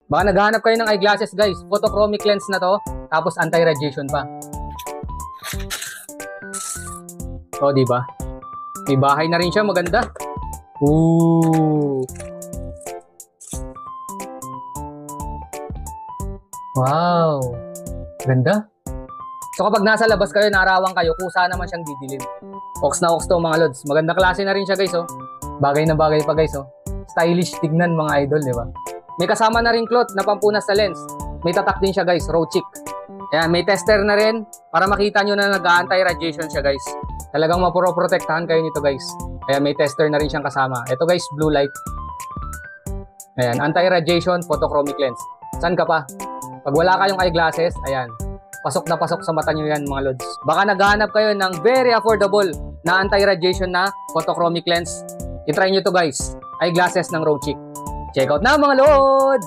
Baka naghahanap kayo ng eyeglasses guys. Photochromic lens na to. Tapos anti-radiation pa. O, diba? May bahay na rin siya. Maganda. Ooh. Wow. Ganda. So kapag nasa labas kayo, naarawan kayo, kusa naman siyang didilim. Ox na ox to mga lods. Maganda klase na rin siya guys, oh. Bagay na bagay pa guys, oh. Stylish tignan mga idol, di ba? May kasama na rin cloth na pampunas sa lens. May tatak din siya guys, raw cheek. Ayan, may tester na rin para makita nyo na nag-anti-radiation siya guys. Talagang maproprotektahan kayo nito guys. Ayan, may tester na rin siyang kasama. Ito guys, blue light. Ayan, anti-radiation photochromic lens. Saan ka pa? Pag wala kayong eyeglasses, ayan, pasok na pasok sa mata nyo yan mga lods. Baka naghahanap kayo ng very affordable na anti-radiation na photochromic lens. I-try nyo to guys. Eyeglasses ng raw cheek. Check out na mga lods!